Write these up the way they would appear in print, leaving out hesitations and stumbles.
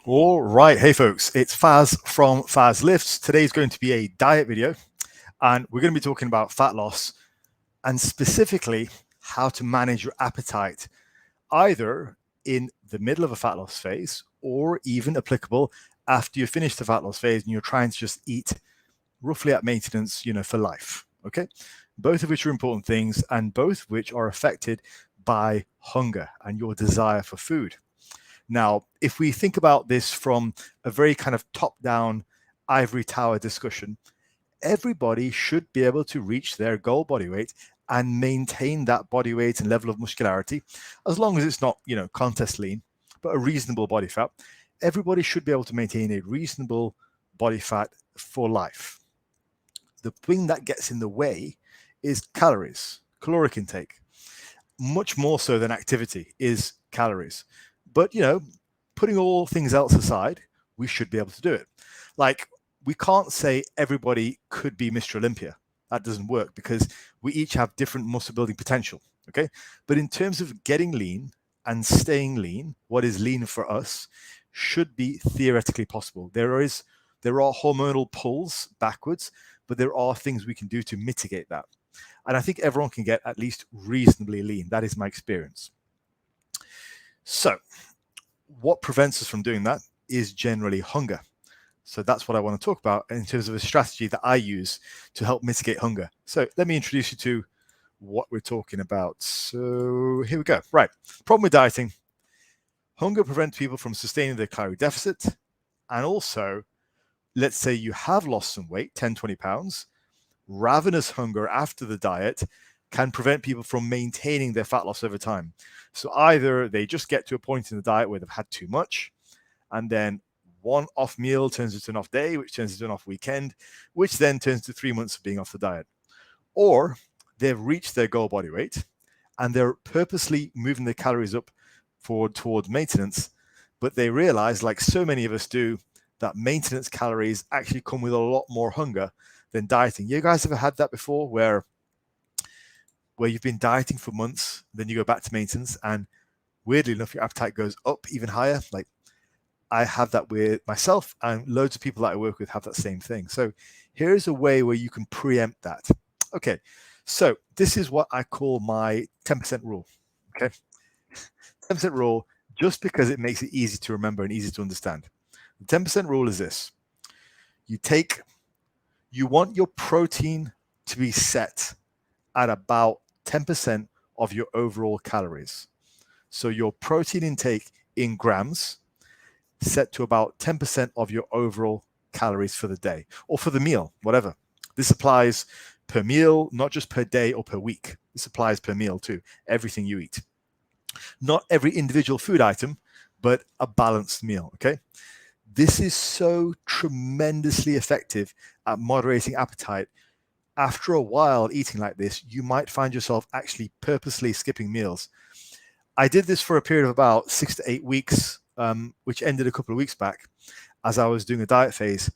All right. Hey, folks, it's Faz from Fazlifts. Today's going to be a diet video, and we're going to be talking about fat loss and specifically how to manage your appetite, either in the middle of a fat loss phase or even applicable after you finish the fat loss phase and you're trying to just eat roughly at maintenance, for life. Okay. Both of which are important things, and both of which are affected by hunger and your desire for food. Now, if we think about this from a very kind of top-down ivory tower discussion, everybody should be able to reach their goal body weight and maintain that body weight and level of muscularity, as long as it's not, contest lean, but a reasonable body fat. Everybody should be able to maintain a reasonable body fat for life. The thing that gets in the way is calories, caloric intake. Much more so than activity is calories. But, putting all things else aside, we should be able to do it. Like, we can't say everybody could be Mr. Olympia. That doesn't work because we each have different muscle building potential. Okay. But in terms of getting lean and staying lean, what is lean for us should be theoretically possible. There are hormonal pulls backwards, but there are things we can do to mitigate that. And I think everyone can get at least reasonably lean. That is my experience. So what prevents us from doing that is generally hunger. So that's what I want to talk about in terms of a strategy that I use to help mitigate hunger. So let me introduce you to what we're talking about. So here we go. Right. Problem with dieting. Hunger prevents people from sustaining their calorie deficit. And also, let's say you have lost some weight, 10, 20 pounds. Ravenous hunger after the diet can prevent people from maintaining their fat loss over time. So either they just get to a point in the diet where they've had too much, and then one off meal turns into an off day, which turns into an off weekend, which then turns to 3 months of being off the diet. Or they've reached their goal body weight and they're purposely moving their calories up towards maintenance, but they realize, like so many of us do, that maintenance calories actually come with a lot more hunger than dieting. You guys ever had that before, where you've been dieting for months, then you go back to maintenance, and weirdly enough, your appetite goes up even higher? Like, I have that with myself, and loads of people that I work with have that same thing. So here's a way where you can preempt that. Okay, so this is what I call my 10% rule. Okay, 10% rule, just because it makes it easy to remember and easy to understand. The 10% rule is this: you want your protein to be set at about 10% of your overall calories. So your protein intake in grams set to about 10% of your overall calories for the day or for the meal, whatever. This applies per meal, not just per day or per week. This applies per meal too, everything you eat. Not every individual food item, but a balanced meal, okay? This is so tremendously effective at moderating appetite. After a while eating like this, you might find yourself actually purposely skipping meals. I did this for a period of about 6 to 8 weeks, which ended a couple of weeks back as I was doing a diet phase.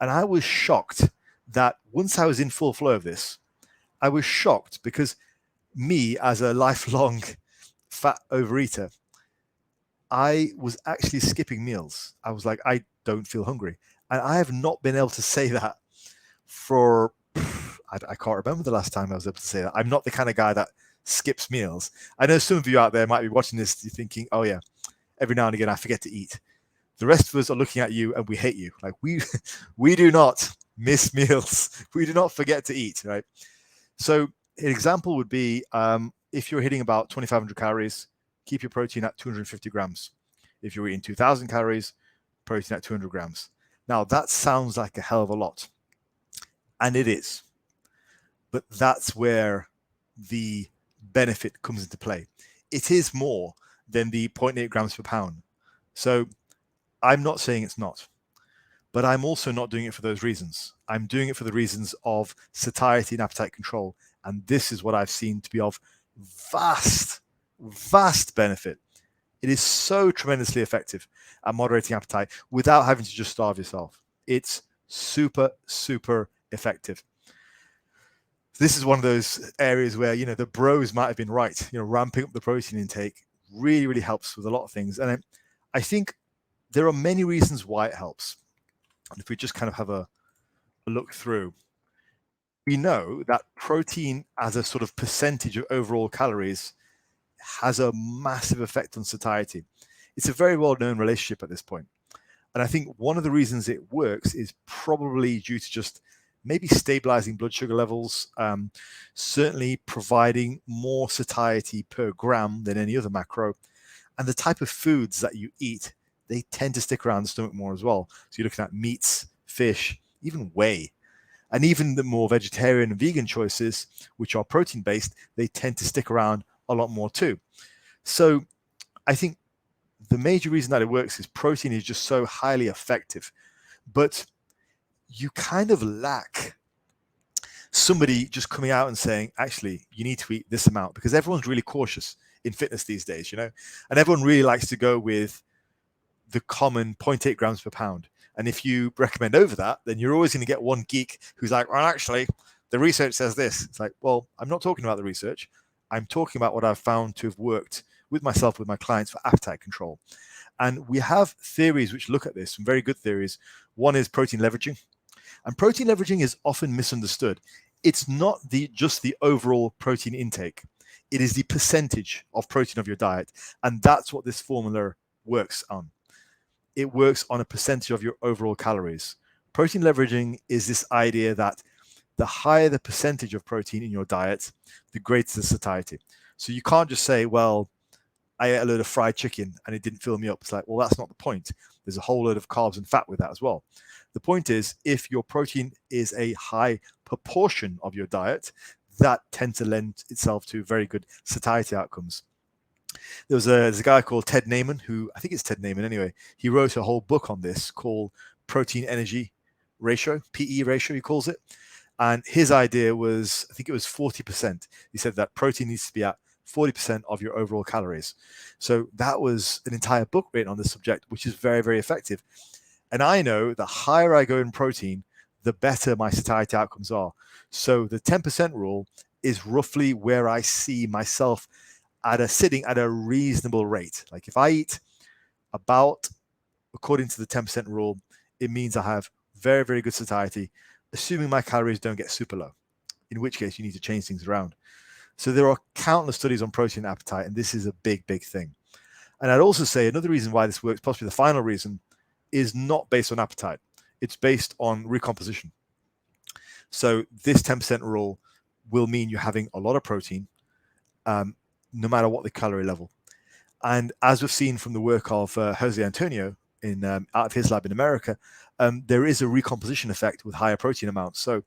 And I was shocked that once I was in full flow of this, I was shocked because me, as a lifelong fat overeater, I was actually skipping meals. I was like, I don't feel hungry. And I have not been able to say that for, I can't remember the last time I was able to say that. I'm not the kind of guy that skips meals. I know some of you out there might be watching this thinking, oh yeah, every now and again I forget to eat. The rest of us are looking at you and we hate you. Like, we do not miss meals. We do not forget to eat, right? So an example would be, if you're hitting about 2,500 calories, keep your protein at 250 grams. If you're eating 2,000 calories, protein at 200 grams. Now that sounds like a hell of a lot, and it is, but that's where the benefit comes into play. It is more than the 0.8 grams per pound. So I'm not saying it's not, but I'm also not doing it for those reasons. I'm doing it for the reasons of satiety and appetite control. And this is what I've seen to be of vast benefit. It is so tremendously effective at moderating appetite without having to just starve yourself. It's super effective. This is one of those areas where, the bros might have been right. Ramping up the protein intake really helps with a lot of things. And I think there are many reasons why it helps. And if we just kind of have a look through, we know that protein as a sort of percentage of overall calories has a massive effect on satiety. It's a very well-known relationship at this point. And I think one of the reasons it works is probably due to just maybe stabilizing blood sugar levels, certainly providing more satiety per gram than any other macro. And the type of foods that you eat, they tend to stick around the stomach more as well. So you're looking at meats, fish, even whey. And even the more vegetarian and vegan choices, which are protein-based, they tend to stick around a lot more too. So I think the major reason that it works is protein is just so highly effective, but you kind of lack somebody just coming out and saying, actually, you need to eat this amount, because everyone's really cautious in fitness these days, and everyone really likes to go with the common 0.8 grams per pound. And if you recommend over that, then you're always going to get one geek who's like, well, actually, the research says this. It's like, well, I'm not talking about the research. I'm talking about what I've found to have worked with myself, with my clients, for appetite control. And we have theories which look at this, some very good theories. One is protein leveraging. And protein leveraging is often misunderstood. It's not just the overall protein intake. It is the percentage of protein of your diet. And that's what this formula works on. It works on a percentage of your overall calories. Protein leveraging is this idea that the higher the percentage of protein in your diet, the greater the satiety. So you can't just say, well, I ate a load of fried chicken and it didn't fill me up. It's like, well, that's not the point. There's a whole load of carbs and fat with that as well. The point is, if your protein is a high proportion of your diet, that tends to lend itself to very good satiety outcomes. There's a guy called Ted Naiman, who, I think it's Ted Naiman anyway, he wrote a whole book on this called Protein Energy Ratio, PE ratio, he calls it. And his idea was, I think it was 40%. He said that protein needs to be at 40% of your overall calories. So that was an entire book written on this subject, which is very, very effective. And I know the higher I go in protein, the better my satiety outcomes are. So the 10% rule is roughly where I see myself sitting at a reasonable rate. Like if I eat about, according to the 10% rule, it means I have very, very good satiety, assuming my calories don't get super low, in which case you need to change things around. So there are countless studies on protein appetite, and this is a big, big thing. And I'd also say another reason why this works, possibly the final reason, is not based on appetite. It's based on recomposition. So this 10% rule will mean you're having a lot of protein, no matter what the calorie level. And as we've seen from the work of Jose Antonio out of his lab in America, there is a recomposition effect with higher protein amounts. So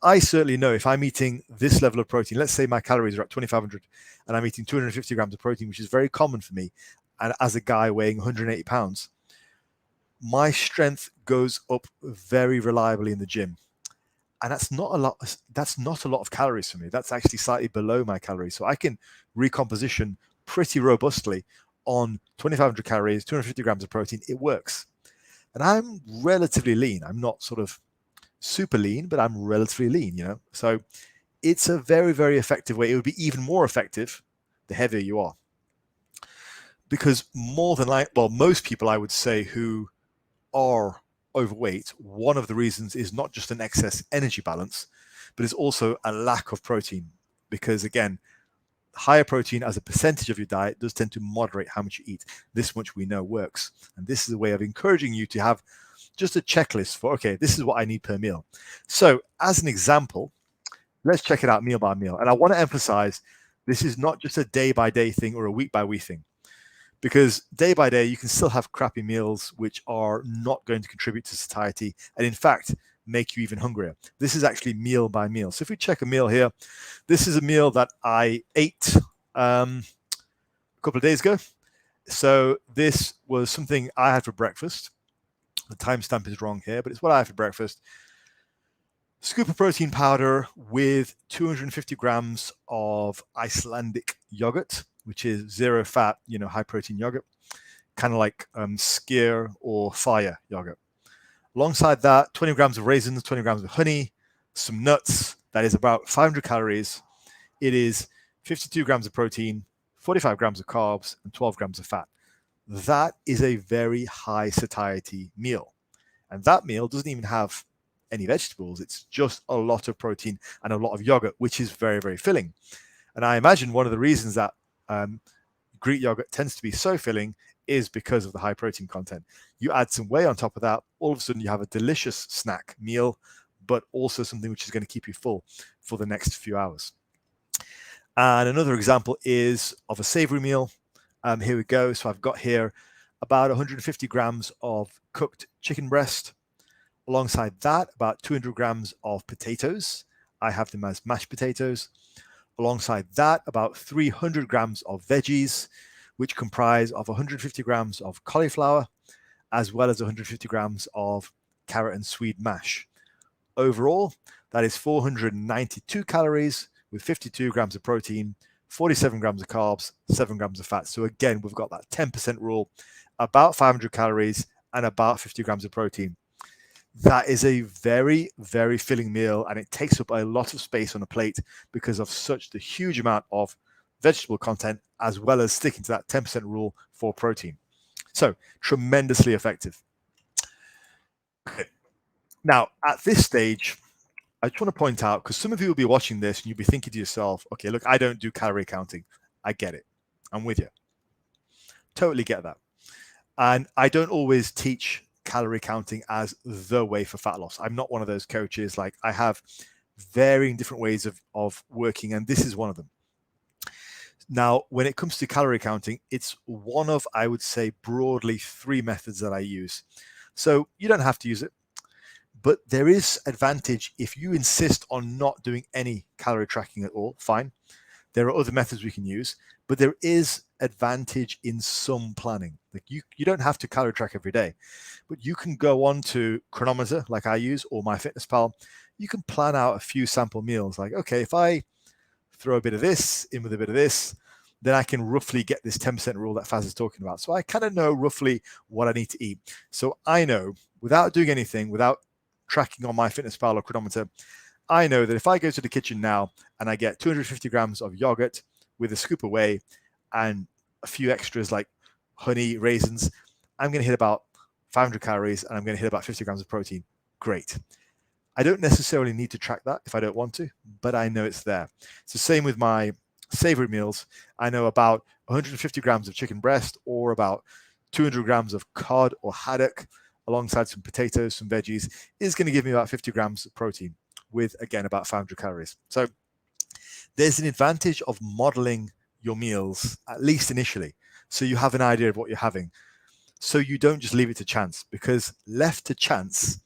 I certainly know if I'm eating this level of protein, let's say my calories are at 2,500 and I'm eating 250 grams of protein, which is very common for me. And as a guy weighing 180 pounds, my strength goes up very reliably in the gym. And that's not a lot. That's not a lot of calories for me. That's actually slightly below my calories. So I can recomposition pretty robustly on 2,500 calories, 250 grams of protein. It works. And I'm relatively lean. I'm not sort of super lean, but I'm relatively lean, So it's a very, very effective way. It would be even more effective the heavier you are. Because most people, I would say, who are overweight, one of the reasons is not just an excess energy balance, but it's also a lack of protein. Because again, higher protein as a percentage of your diet does tend to moderate how much you eat. This much we know works. And this is a way of encouraging you to have just a checklist for, okay, this is what I need per meal. So as an example, let's check it out meal by meal. And I want to emphasize, this is not just a day by day thing or a week by week thing. Because day by day, you can still have crappy meals which are not going to contribute to satiety and, in fact, make you even hungrier. This is actually meal by meal. So if we check a meal here, this is a meal that I ate a couple of days ago. So this was something I had for breakfast. The timestamp is wrong here, but it's what I had for breakfast. Scoop of protein powder with 250 grams of Icelandic yogurt, which is zero fat, high protein yogurt, kind of like skyr or fire yogurt. Alongside that, 20 grams of raisins, 20 grams of honey, some nuts. That is about 500 calories. It is 52 grams of protein, 45 grams of carbs, and 12 grams of fat. that is a very high satiety meal. And that meal doesn't even have any vegetables. It's just a lot of protein and a lot of yogurt, which is very, very filling. And I imagine one of the reasons that Greek yogurt tends to be so filling is because of the high protein content. You add some whey on top of that, all of a sudden you have a delicious snack meal, but also something which is going to keep you full for the next few hours. And another example is of a savory meal. Here we go. So I've got here about 150 grams of cooked chicken breast. Alongside that, about 200 grams of potatoes. I have them as mashed potatoes. Alongside that, about 300 grams of veggies, which comprise of 150 grams of cauliflower, as well as 150 grams of carrot and swede mash. Overall, that is 492 calories with 52 grams of protein, 47 grams of carbs, 7 grams of fat. So again, we've got that 10% rule, about 500 calories and about 50 grams of protein. That is a very, very filling meal, and it takes up a lot of space on a plate because of such the huge amount of vegetable content, as well as sticking to that 10% rule for protein. So tremendously effective. Okay. Now, at this stage, I just want to point out, because some of you will be watching this and you'll be thinking to yourself, okay, look, I don't do calorie counting. I get it. I'm with you. Totally get that. And I don't always teach calorie counting as the way for fat loss. I'm not one of those coaches. Like, I have varying different ways of working, and this is one of them. Now, when it comes to calorie counting, it's one of, I would say, broadly 3 methods that I use. So you don't have to use it, but there is advantage if you insist on not doing any calorie tracking at all. Fine. There are other methods we can use, but there is advantage in some planning. Like you don't have to calorie track every day, but you can go on to Chronometer like I use or MyFitnessPal. You can plan out a few sample meals. Like, okay, if I throw a bit of this in with a bit of this, then I can roughly get this 10% rule that Faz is talking about. So I kind of know roughly what I need to eat. So I know, without doing anything, without tracking on MyFitnessPal or Chronometer, I know that if I go to the kitchen now and I get 250 grams of yogurt with a scoop of whey and a few extras like honey, raisins, I'm going to hit about 500 calories and I'm going to hit about 50 grams of protein. Great. I don't necessarily need to track that if I don't want to, but I know it's there. It's the same with my savory meals. I know about 150 grams of chicken breast or about 200 grams of cod or haddock alongside some potatoes, some veggies is going to give me about 50 grams of protein with, again, about 500 calories. So there's an advantage of modeling your meals, at least initially, so you have an idea of what you're having. So you don't just leave it to chance, because left to chance,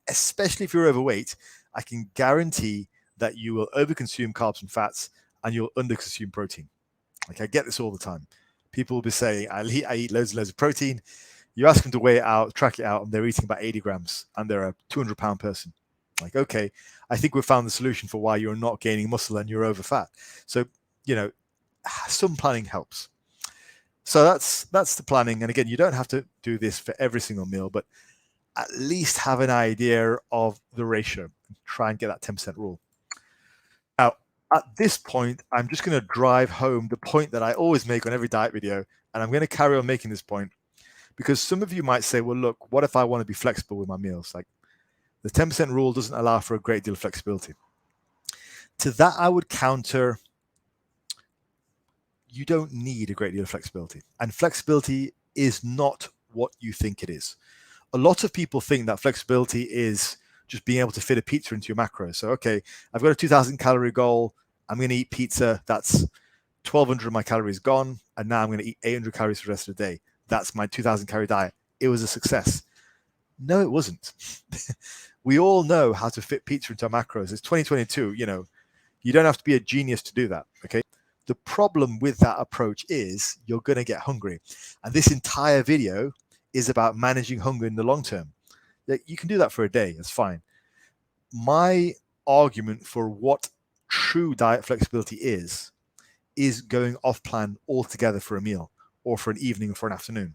especially if you're overweight, I can guarantee that you will overconsume carbs and fats and you'll underconsume protein. Like, I get this all the time. People will be saying, I eat loads and loads of protein. You ask them to weigh it out, track it out, and they're eating about 80 grams and they're a 200-pound person. Like, okay, I think we've found the solution for why you're not gaining muscle and you're over fat. So, some planning helps. So that's the planning. And again, you don't have to do this for every single meal, but at least have an idea of the ratio and try and get that 10% rule. Now, at this point, I'm just going to drive home the point that I always make on every diet video, and I'm going to carry on making this point because some of you might say, well, look, what if I want to be flexible with my meals? Like, the 10% rule doesn't allow for a great deal of flexibility. To that, I would counter, you don't need a great deal of flexibility. And flexibility is not what you think it is. A lot of people think that flexibility is just being able to fit a pizza into your macros. So, okay, I've got a 2,000 calorie goal. I'm going to eat pizza. That's 1,200 of my calories gone. And now I'm going to eat 800 calories for the rest of the day. That's my 2,000 calorie diet. It was a success. No, it wasn't. We all know how to fit pizza into our macros. It's 2022. You don't have to be a genius to do that. Okay. The problem with that approach is you're going to get hungry. And this entire video is about managing hunger in the long term. You can do that for a day. That's fine. My argument for what true diet flexibility is going off plan altogether for a meal or for an evening or for an afternoon.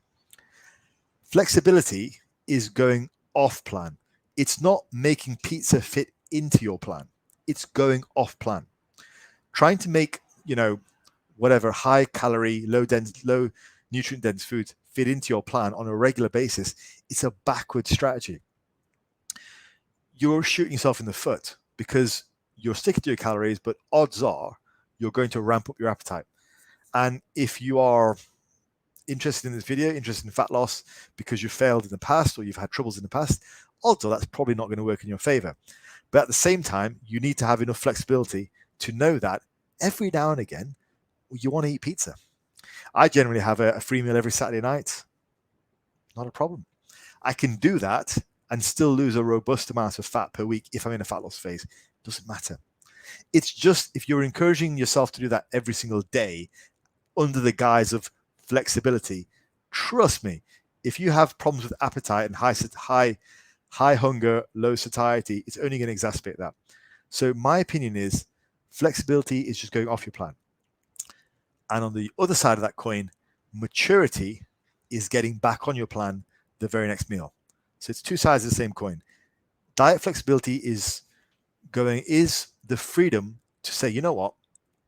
Flexibility is going off plan. It's not making pizza fit into your plan. It's going off plan. Trying to make, whatever high calorie, low nutrient dense food fit into your plan on a regular basis, it's a backward strategy. You're shooting yourself in the foot because you're sticking to your calories, but odds are you're going to ramp up your appetite. And if you are interested in this video, interested in fat loss because you failed in the past or you've had troubles in the past, odds are that's probably not going to work in your favor. But at the same time, you need to have enough flexibility to know that every now and again, you want to eat pizza. I generally have a free meal every Saturday night. Not a problem. I can do that and still lose a robust amount of fat per week if I'm in a fat loss phase. It doesn't matter. It's just if you're encouraging yourself to do that every single day under the guise of flexibility, trust me, if you have problems with appetite and high hunger, low satiety, it's only going to exacerbate that. So my opinion is flexibility is just going off your plan. And on the other side of that coin, maturity is getting back on your plan the very next meal. So it's two sides of the same coin. Diet flexibility is the freedom to say, you know what,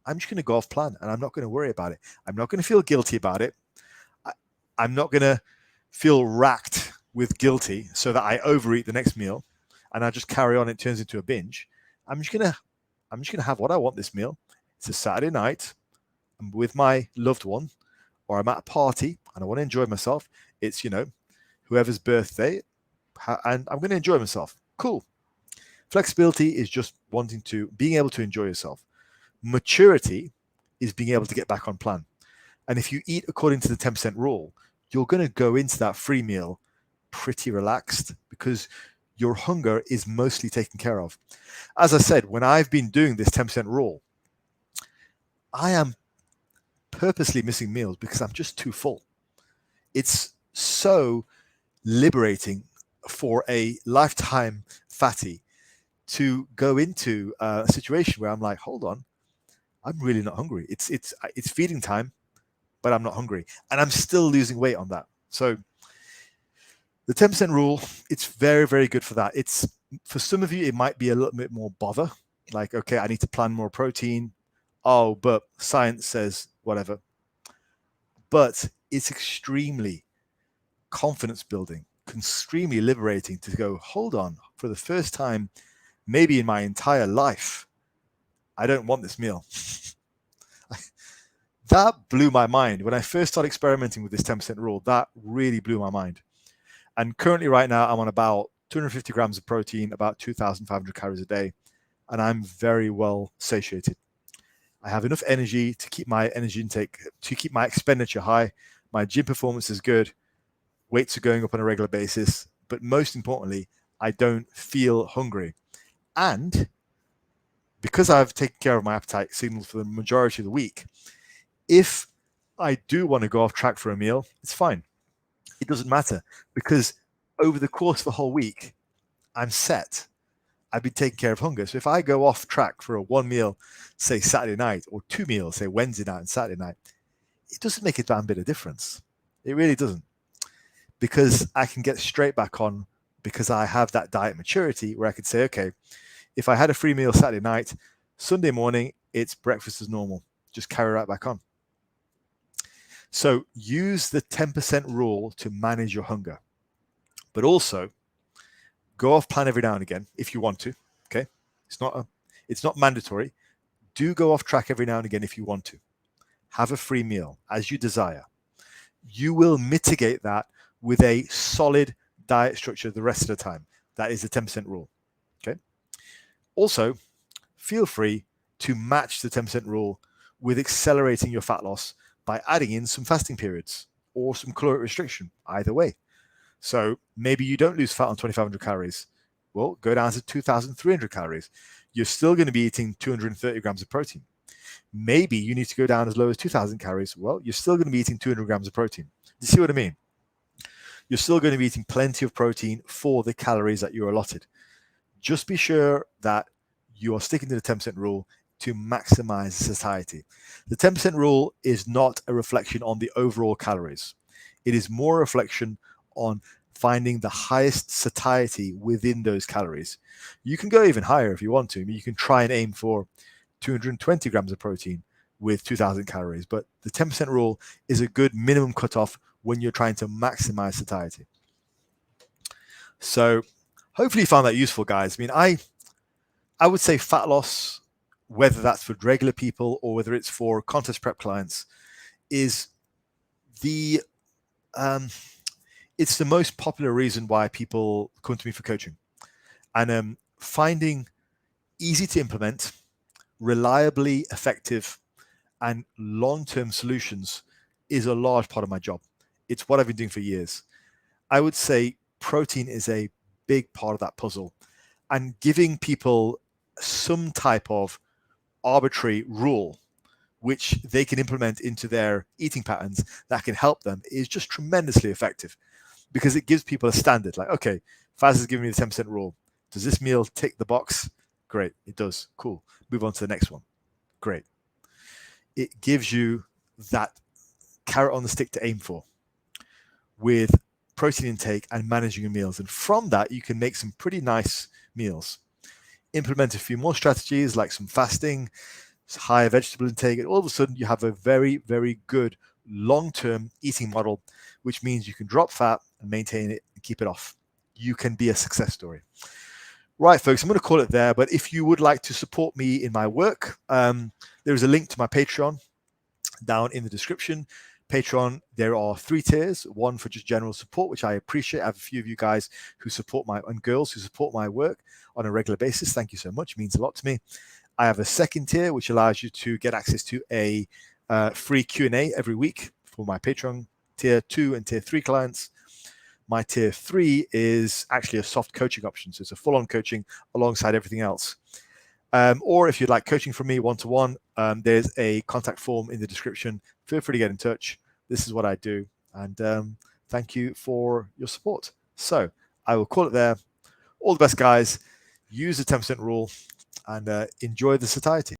I'm just going to go off plan and I'm not going to worry about it. I'm not going to feel guilty about it. I'm not going to feel racked with guilty so that I overeat the next meal and I just carry on. It turns into a binge. I'm just going to have what I want this meal. It's a Saturday night. I'm with my loved one or I'm at a party and I want to enjoy myself. It's, whoever's birthday and I'm going to enjoy myself. Cool. Flexibility is just being able to enjoy yourself. Maturity is being able to get back on plan. And if you eat according to the 10% rule, you're going to go into that free meal pretty relaxed because your hunger is mostly taken care of. As I said, when I've been doing this 10% rule, I am purposely missing meals because I'm just too full. It's so liberating for a lifetime fatty to go into a situation where I'm like, hold on, I'm really not hungry. It's feeding time, but I'm not hungry. And I'm still losing weight on that. So the 10% rule, it's very, very good for that. It's for some of you, it might be a little bit more bother. Like, okay, I need to plan more protein. Oh, but science says whatever. But it's extremely confidence building, extremely liberating to go, hold on, for the first time, maybe in my entire life, I don't want this meal. That blew my mind. When I first started experimenting with this 10% rule, that really blew my mind. And currently right now, I'm on about 250 grams of protein, about 2,500 calories a day, and I'm very well satiated. I have enough energy to keep my energy intake, to keep my expenditure high. My gym performance is good. Weights are going up on a regular basis. But most importantly, I don't feel hungry. And because I've taken care of my appetite signals for the majority of the week, if I do want to go off track for a meal, it's fine. It doesn't matter because over the course of the whole week, I'm set. I've been taking care of hunger. So if I go off track for a one meal, say Saturday night, or two meals, say Wednesday night and Saturday night, it doesn't make a damn bit of difference. It really doesn't. Because I can get straight back on because I have that diet maturity where I could say, okay, if I had a free meal Saturday night, Sunday morning, it's breakfast as normal. Just carry right back on. So use the 10% rule to manage your hunger, but also go off plan every now and again if you want to. Okay, it's not mandatory. Do go off track every now and again if you want to. Have a free meal as you desire. You will mitigate that with a solid diet structure the rest of the time. That is the 10% rule. Okay. Also, feel free to match the 10% rule with accelerating your fat loss by adding in some fasting periods or some caloric restriction, either way. So maybe you don't lose fat on 2,500 calories. Well, go down to 2,300 calories. You're still going to be eating 230 grams of protein. Maybe you need to go down as low as 2,000 calories. Well, you're still going to be eating 200 grams of protein. Do you see what I mean? You're still going to be eating plenty of protein for the calories that you're allotted. Just be sure that you are sticking to the 10% rule to maximize satiety. The 10% rule is not a reflection on the overall calories. It is more a reflection on finding the highest satiety within those calories. You can go even higher if you want to. I mean, you can try and aim for 220 grams of protein with 2,000 calories, but the 10% rule is a good minimum cutoff when you're trying to maximize satiety. So hopefully you found that useful, guys. I mean, I would say fat loss, whether that's for regular people or whether it's for contest prep clients, is the it's the most popular reason why people come to me for coaching. And finding easy to implement, reliably effective, and long-term solutions is a large part of my job. It's what I've been doing for years. I would say protein is a big part of that puzzle, and giving people some type of arbitrary rule which they can implement into their eating patterns that can help them is just tremendously effective, because it gives people a standard. Like, okay, Faz has given me the 10% rule. Does this meal tick the box? Great, it does. Cool. Move on to the next one. Great. It gives you that carrot on the stick to aim for with protein intake and managing your meals. And from that, you can make some pretty nice meals. Implement a few more strategies like some fasting, higher vegetable intake, and all of a sudden you have a very, very good long-term eating model, which means you can drop fat and maintain it and keep it off. You can be a success story. Right, folks, I'm going to call it there. But if you would like to support me in my work, there is a link to my Patreon down in the description. Patreon, there are 3 tiers, one for just general support, which I appreciate. I have a few of you guys who support and girls who support my work on a regular basis. Thank you so much. It means a lot to me. I have a second tier, which allows you to get access to a free Q&A every week for my Patreon tier 2 and tier 3 clients. My tier 3 is actually a soft coaching option. So it's a full-on coaching alongside everything else. Or if you'd like coaching from me one-to-one, there's a contact form in the description. Feel free to get in touch. This is what I do. And thank you for your support. So I will call it there. All the best, guys. Use the 10% rule and enjoy the satiety.